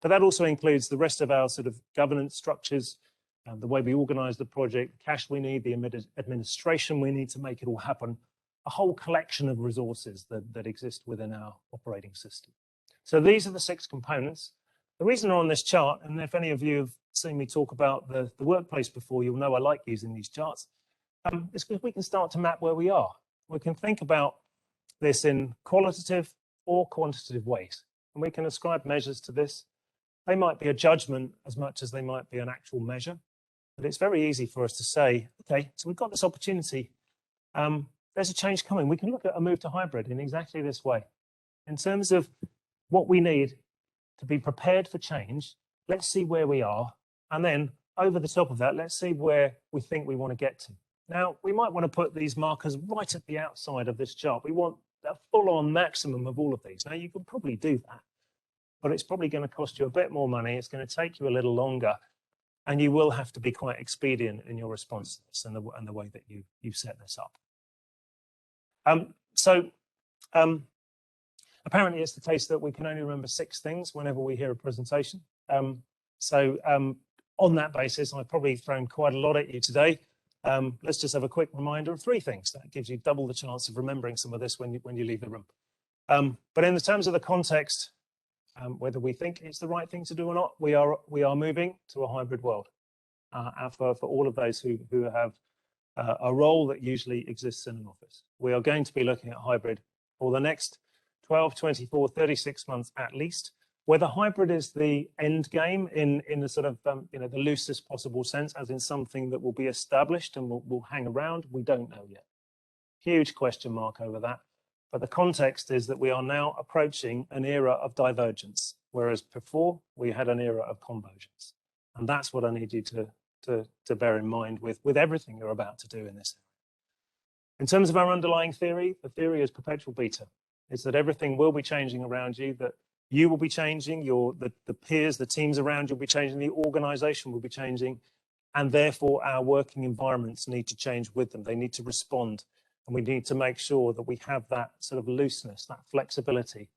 But that also includes the rest of our sort of governance structures, the way we organize the project, the cash we need, the administration we need to make it all happen, a whole collection of resources that exist within our operating system. So these are the 6 components. The reason they're on this chart, and if any of you have seen me talk about the workplace before, you'll know I like using these charts, is because we can start to map where we are. We can think about this in qualitative or quantitative ways, and we can ascribe measures to this. They might be a judgment as much as they might be an actual measure, but it's very easy for us to say, okay, so we've got this opportunity. There's a change coming. We can look at a move to hybrid in exactly this way. In terms of what we need to be prepared for change, let's see where we are. And then over the top of that, let's see where we think we want to get to. Now, we might want to put these markers right at the outside of this chart. We want a full-on maximum of all of these. Now, you can probably do that, but it's probably going to cost you a bit more money. It's going to take you a little longer, and you will have to be quite expedient in your response to this and the way that you set this up. Apparently it's the case that we can only remember 6 things whenever we hear a presentation. On that basis, I've probably thrown quite a lot at you today. Let's just have a quick reminder of 3 things. That gives you double the chance of remembering some of this when you leave the room. But in the terms of the context, whether we think it's the right thing to do or not, we are moving to a hybrid world. For all of those who have a role that usually exists in an office, we are going to be looking at hybrid for the next 12, 24, 36 months at least. Whether hybrid is the end game in the sort of the loosest possible sense, as in something that will be established and will hang around, we don't know yet. Huge question mark over that. But the context is that we are now approaching an era of divergence, whereas before we had an era of convergence. And that's what I need you to bear in mind with everything you're about to do in this area. In terms of our underlying theory, the theory is perpetual beta. Is that everything will be changing around you, that You will be changing, the peers, the teams around you will be changing, the organization will be changing, and therefore our working environments need to change with them. They need to respond, and we need to make sure that we have that sort of looseness, that flexibility,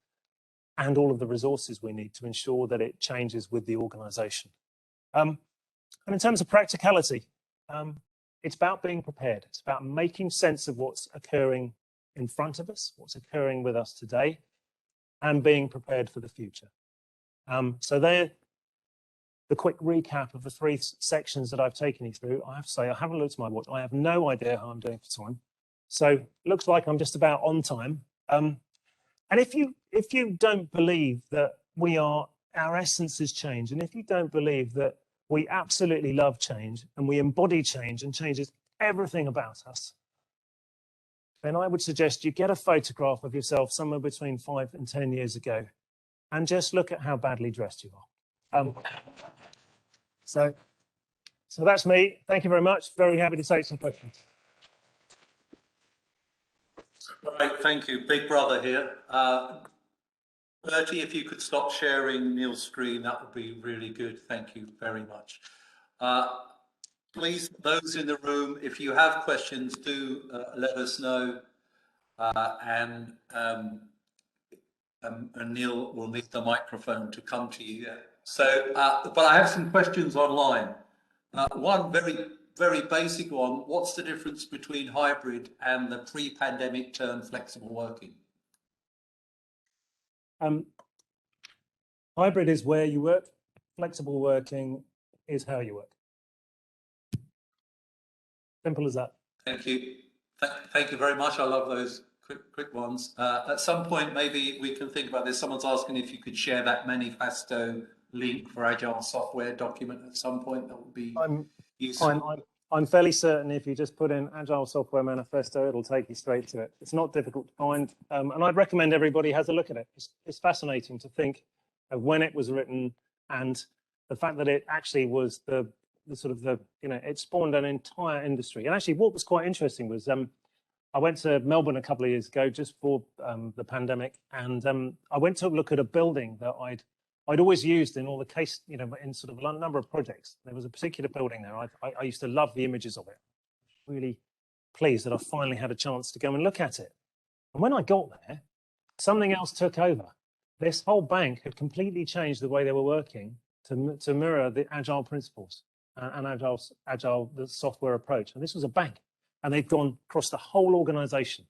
and all of the resources we need to ensure that it changes with the organization. And in terms of practicality, it's about being prepared. It's about making sense of what's occurring in front of us, what's occurring with us today, and being prepared for the future. So they're the quick recap of the 3 sections that I've taken you through. I have to say, I haven't looked at my watch. I have no idea how I'm doing for time. So it looks like I'm just about on time. And if you don't believe that our essence is change, and if you don't believe that we absolutely love change and we embody change and change is everything about us, then I would suggest you get a photograph of yourself somewhere between 5 and 10 years ago and just look at how badly dressed you are. So that's me. Thank you very much. Very happy to take some questions. Right, thank you. Big brother here. Bertie, if you could stop sharing Neil's screen, that would be really good. Thank you very much. Please, those in the room, if you have questions, do let us know, and Neil will need the microphone to come to you. So, but I have some questions online. One very basic one: what's the difference between hybrid and the pre-pandemic term flexible working? Hybrid is where you work. Flexible working is how you work. Simple as that. Thank you. Thank you very much. I love those quick ones. At some point, maybe we can think about this. Someone's asking if you could share that manifesto link for Agile software document at some point. That would be useful. I'm fairly certain if you just put in Agile Software Manifesto, it'll take you straight to it. It's not difficult to find, and I'd recommend everybody has a look at it. It's fascinating to think of when it was written and the fact that it actually was the it spawned an entire industry. And actually, what was quite interesting was I went to Melbourne a couple of years ago just for the pandemic, and I went to look at a building that I'd always used in all the case, in sort of a number of projects. There was a particular building there. I used to love the images of it. Really pleased that I finally had a chance to go and look at it. And when I got there, something else took over. This whole bank had completely changed the way they were working to mirror the Agile principles and Agile the software approach. And this was a bank, and they'd gone across the whole organization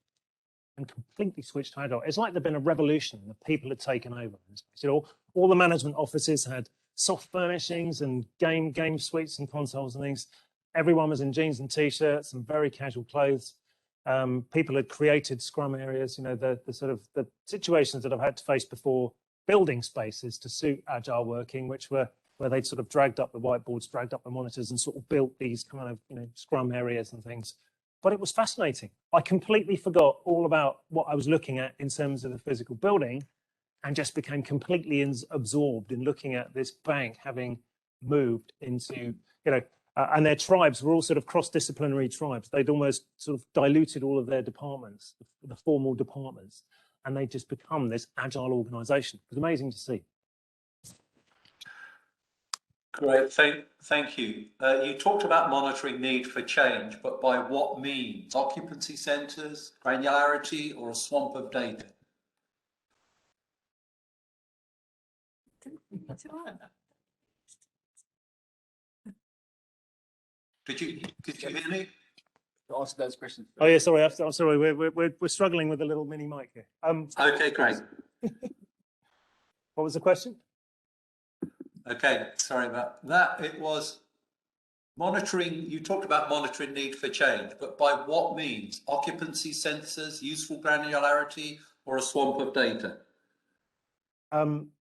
and completely switched to Agile. It's like there'd been a revolution. The people had taken over. All the management offices had soft furnishings and game suites and consoles and things. Everyone was in jeans and t-shirts and very casual clothes. People had created scrum areas, the situations that I've had to face before, building spaces to suit Agile working, which were where they'd sort of dragged up the whiteboards, dragged up the monitors and sort of built these kind of, scrum areas and things. But it was fascinating. I completely forgot all about what I was looking at in terms of the physical building and just became completely absorbed in looking at this bank having moved into, and their tribes were all sort of cross-disciplinary tribes. They'd almost sort of diluted all of their departments, the formal departments, and they'd just become this Agile organization. It was amazing to see. Great, thank you. You talked about monitoring need for change, but by what means? Occupancy centres, granularity, or a swamp of data? Did you hear me? Ask those questions. Oh yeah, sorry. I'm sorry. We're struggling with a little mini mic here. Okay, great. What was the question? Okay, sorry about that. It was monitoring. You talked about monitoring need for change, but by what means? Occupancy sensors, useful granularity, or a swamp of data?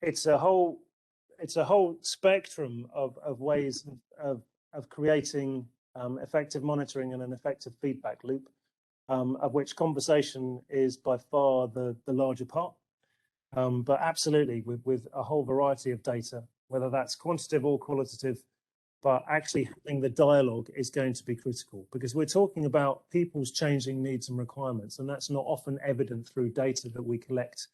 It's a whole spectrum of ways of creating effective monitoring and an effective feedback loop, of which conversation is by far the larger part. But absolutely, with a whole variety of data, whether that's quantitative or qualitative, but actually having the dialogue is going to be critical, because we're talking about people's changing needs and requirements, and that's not often evident through data that we collect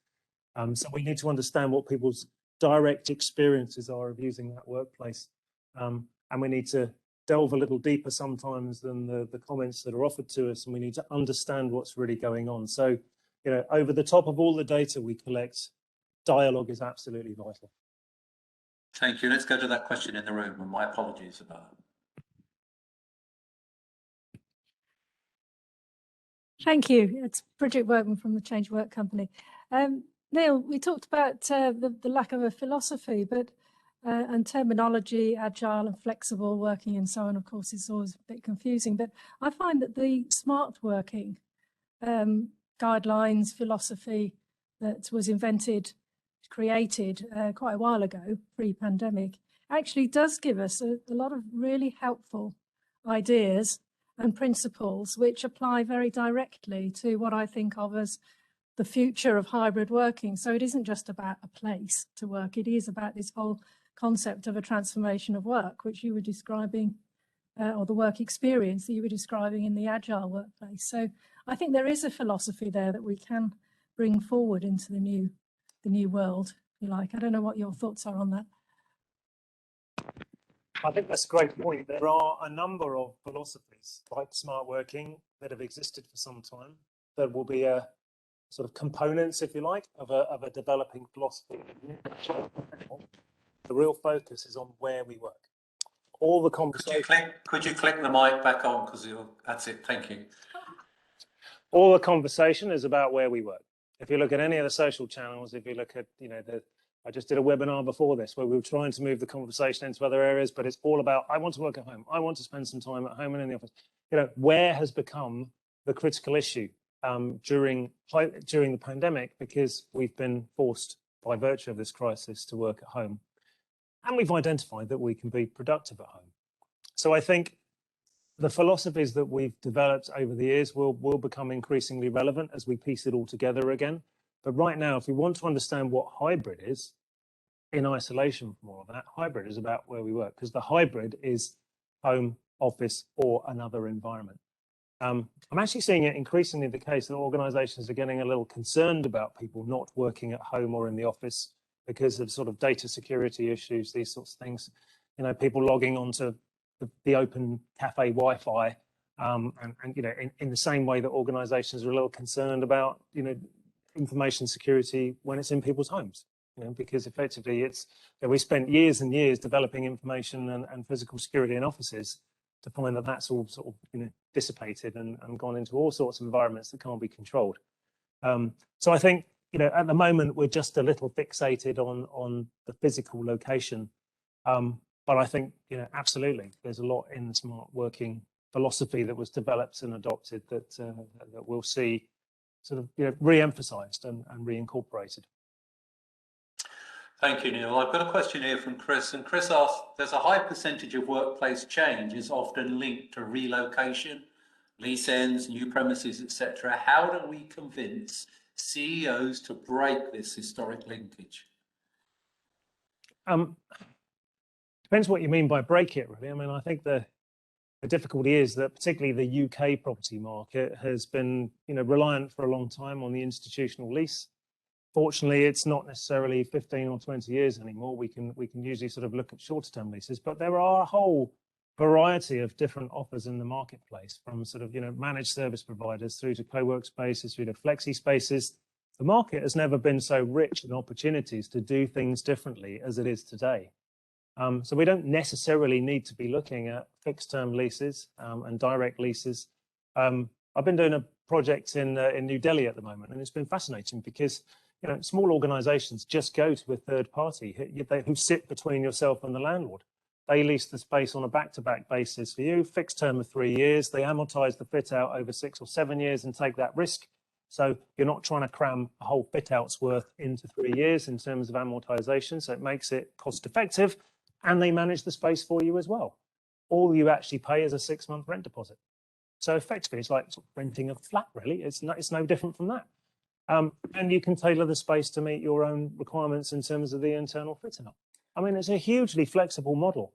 So we need to understand what people's direct experiences are of using that workplace. And we need to delve a little deeper sometimes than the comments that are offered to us, and we need to understand what's really going on. So, you know, over the top of all the data we collect, dialogue is absolutely vital. Thank you. Let's go to that question in the room, and my apologies about that. Thank you. It's Bridget Workman from the Change Work Company. Neil, we talked about the lack of a philosophy, but and terminology, agile and flexible working and so on, of course, is always a bit confusing. But I find that the smart working guidelines, philosophy that was created quite a while ago, pre-pandemic, actually does give us a lot of really helpful ideas and principles which apply very directly to what I think of as the future of hybrid working. So it isn't just about a place to work, it is about this whole concept of a transformation of work, which you were describing, or the work experience that you were describing in the agile workplace. So I think there is a philosophy there that we can bring forward into the new world, if you like. I don't know what your thoughts are on that. I think that's a great point. There are a number of philosophies like smart working that have existed for some time. There will be a sort of components, if you like, of a developing philosophy. The real focus is on where we work. All the conversation. Could you click the mic back on, because that's it. Thank you. All the conversation is about where we work. If you look at any of the social channels, if you look at, you know, I just did a webinar before this where we were trying to move the conversation into other areas, but it's all about, I want to work at home. I want to spend some time at home and in the office. You know, where has become the critical issue during the pandemic, because we've been forced by virtue of this crisis to work at home. And we've identified that we can be productive at home. So I think the philosophies that we've developed over the years will become increasingly relevant as we piece it all together again. But right now, if we want to understand what hybrid is, in isolation from all of that, hybrid is about where we work, because the hybrid is home, office, or another environment. I'm actually seeing it increasingly the case that organizations are getting a little concerned about people not working at home or in the office because of sort of data security issues, these sorts of things. You know, people logging onto the open cafe Wi-Fi, and you know, in the same way that organizations are a little concerned about, you know, information security when it's in people's homes. You know, because effectively it's, you know, we spent years and years developing information and physical security in offices to find that that's all sort of, you know, dissipated and gone into all sorts of environments that can't be controlled. So I think, you know, at the moment we're just a little fixated on the physical location, but I think, you know, absolutely there's a lot in the smart working philosophy that was developed and adopted that that we'll see sort of, you know, re-emphasized and reincorporated. Thank you, Neil. I've got a question here from Chris, and Chris asks, there's a high percentage of workplace change is often linked to relocation, lease ends, new premises, etc. How do we convince CEOs to break this historic linkage? Depends what you mean by break it, really. I mean, I think the difficulty is that particularly the UK property market has been, you know, reliant for a long time on the institutional lease. Fortunately, it's not necessarily 15 or 20 years anymore. We can usually sort of look at shorter term leases, but there are a whole variety of different offers in the marketplace, from sort of, you know, managed service providers through to co-work spaces, through to flexi spaces. The market has never been so rich in opportunities to do things differently as it is today. So we don't necessarily need to be looking at fixed term leases and direct leases. I've been doing a project in New Delhi at the moment, and it's been fascinating because, you know, small organizations just go to a third party who sit between yourself and the landlord. They lease the space on a back-to-back basis for you, fixed term of 3 years. They amortize the fit out over 6 or 7 years and take that risk. So you're not trying to cram a whole fit out's worth into 3 years in terms of amortization. So it makes it cost effective, and they manage the space for you as well. All you actually pay is a 6-month rent deposit. So effectively, it's like renting a flat, really. It's no different from that. And you can tailor the space to meet your own requirements in terms of the internal fit out. I mean, it's a hugely flexible model.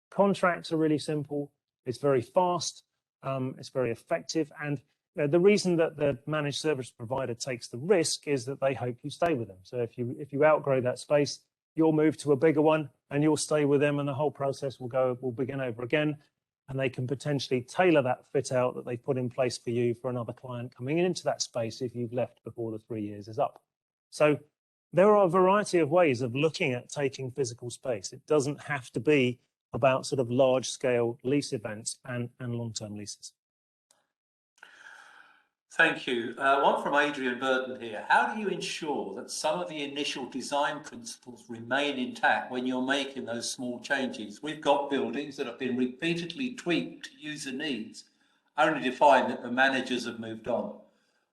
Contracts are really simple. It's very fast. It's very effective. And the reason that the managed service provider takes the risk is that they hope you stay with them. So if you outgrow that space, you'll move to a bigger one and you'll stay with them, and the whole process will begin over again. And they can potentially tailor that fit out that they put in place for you for another client coming into that space if you've left before the 3 years is up. So there are a variety of ways of looking at taking physical space. It doesn't have to be about sort of large scale lease events and long-term leases. Thank you. One from Adrian Burton here. How do you ensure that some of the initial design principles remain intact when you're making those small changes? We've got buildings that have been repeatedly tweaked to user needs, only to find that the managers have moved on.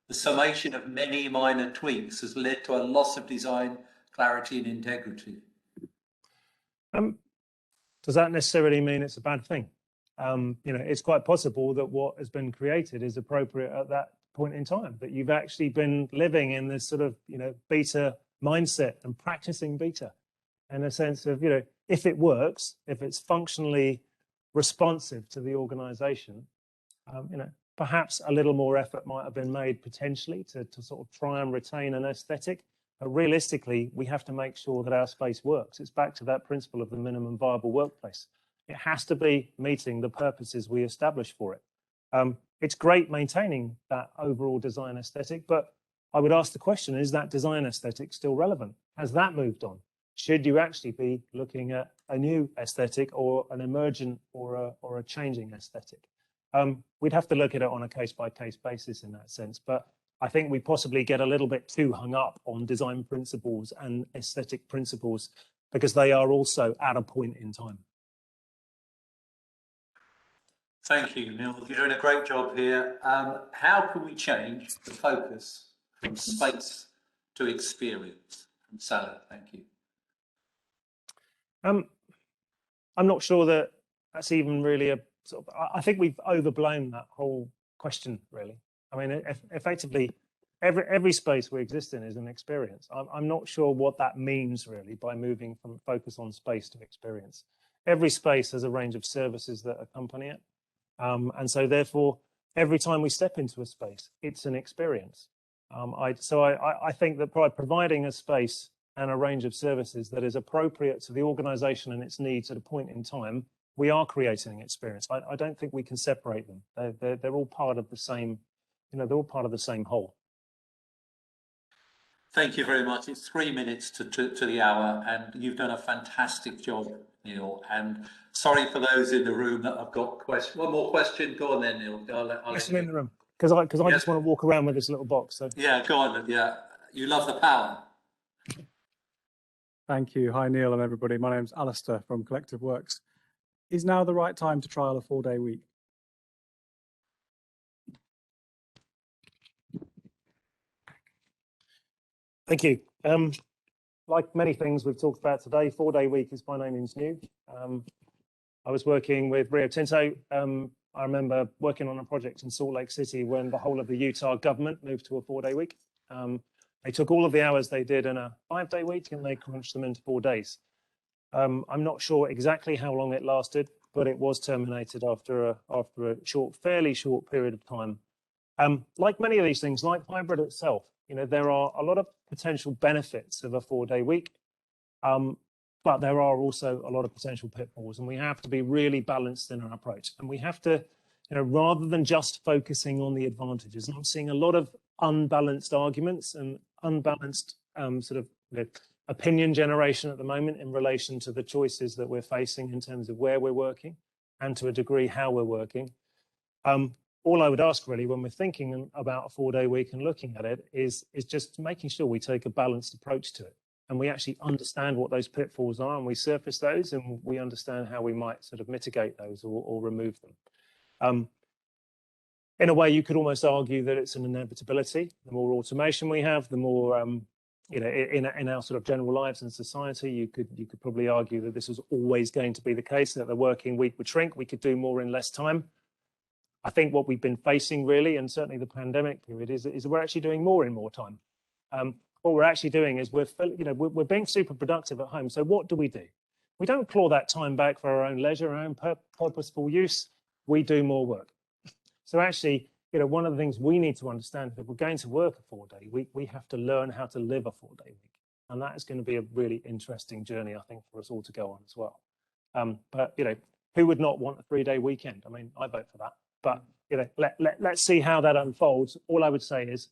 The summation of many minor tweaks has led to a loss of design clarity and integrity. Does that necessarily mean it's a bad thing? It's quite possible that what has been created is appropriate at that point in time, that you've actually been living in this sort of, beta mindset and practicing beta in a sense of, if it works, if it's functionally responsive to the organization, perhaps a little more effort might have been made potentially to sort of try and retain an aesthetic. But realistically, we have to make sure that our space works. It's back to that principle of the minimum viable workplace. It has to be meeting the purposes we establish for it. It's great maintaining that overall design aesthetic, but I would ask the question, is that design aesthetic still relevant? Has that moved on? Should you actually be looking at a new aesthetic or an emergent or a changing aesthetic? We'd have to look at it on a case-by-case basis in that sense, but I think we possibly get a little bit too hung up on design principles and aesthetic principles because they are also at a point in time. Thank you, Neil. You're doing a great job here. How can we change the focus from space to experience? From Salah, thank you. I'm not sure that that's even really a sort of, I think we've overblown that whole question, really. I mean, effectively, every space we exist in is an experience. I'm not sure what that means, really, by moving from focus on space to experience. Every space has a range of services that accompany it. And so therefore, every time we step into a space, it's an experience. I think that by providing a space and a range of services that is appropriate to the organization and its needs at a point in time, we are creating an experience. I don't think we can separate them. They're all part of the same, they're all part of the same whole. Thank you very much. It's 3 minutes to the hour, and you've done a fantastic job, Neil. And sorry for those in the room that I've got questions. One more question. Go on then, Neil. Question in the room, because I just want to walk around with this little box. So. Yeah, go on. Yeah, you love the power. Thank you. Hi, Neil and everybody. My name's Alistair from Collective Works. Is now the right time to trial a 4-day week? Thank you. Like many things we've talked about today, 4-day week is by no means new. I was working with Rio Tinto. I remember working on a project in Salt Lake City when the whole of the Utah government moved to a 4-day week. They took all of the hours they did in a 5-day week and they crunched them into 4 days. I'm not sure exactly how long it lasted, but it was terminated after a fairly short period of time. Like many of these things, like hybrid itself, there are a lot of potential benefits of a 4-day week, but there are also a lot of potential pitfalls, and we have to be really balanced in our approach. And we have to, rather than just focusing on the advantages, and I'm seeing a lot of unbalanced arguments and unbalanced opinion generation at the moment in relation to the choices that we're facing in terms of where we're working and to a degree how we're working. All I would ask really when we're thinking about a 4-day week and looking at it is just making sure we take a balanced approach to it and we actually understand what those pitfalls are and we surface those and we understand how we might sort of mitigate those or remove them. In a way, you could almost argue that it's an inevitability. The more automation we have, the more in our sort of general lives and society, you could probably argue that this is always going to be the case, that the working week would shrink. We could do more in less time. I think what we've been facing really, and certainly the pandemic period, is we're actually doing more in more time. What we're actually doing is we're being super productive at home. So what do? We don't claw that time back for our own leisure, our own purposeful use. We do more work. So actually, one of the things we need to understand, if we're going to work a 4-day week, we have to learn how to live a 4-day week. And that is going to be a really interesting journey, I think, for us all to go on as well. But, who would not want a 3-day weekend? I mean, I vote for that. But, let's see how that unfolds. All I would say is,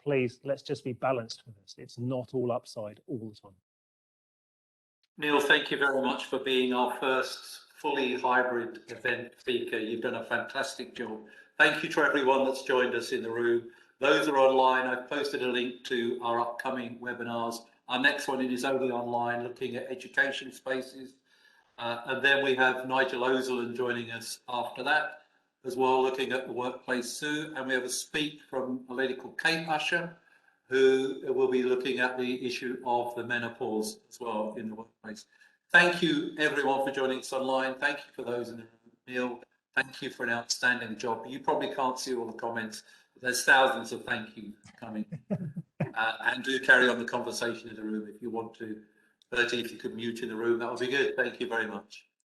please, let's just be balanced with this. It's not all upside all the time. Neil, thank you very much for being our first fully hybrid event speaker. You've done a fantastic job. Thank you to everyone that's joined us in the room. Those are online. I've posted a link to our upcoming webinars. Our next one is only online, looking at education spaces. And then we have Nigel Ozelin joining us after that as well, looking at the workplace Sue. And we have a speak from a lady called Kate Usher, who will be looking at the issue of the menopause as well in the workplace. Thank you everyone for joining us online. Thank you for those in the room. Neil, thank you for an outstanding job. You probably can't see all the comments, but there's thousands of thank you coming. And do carry on the conversation in the room if you want to. Bertie, if you could mute in the room, that would be good. Thank you very much.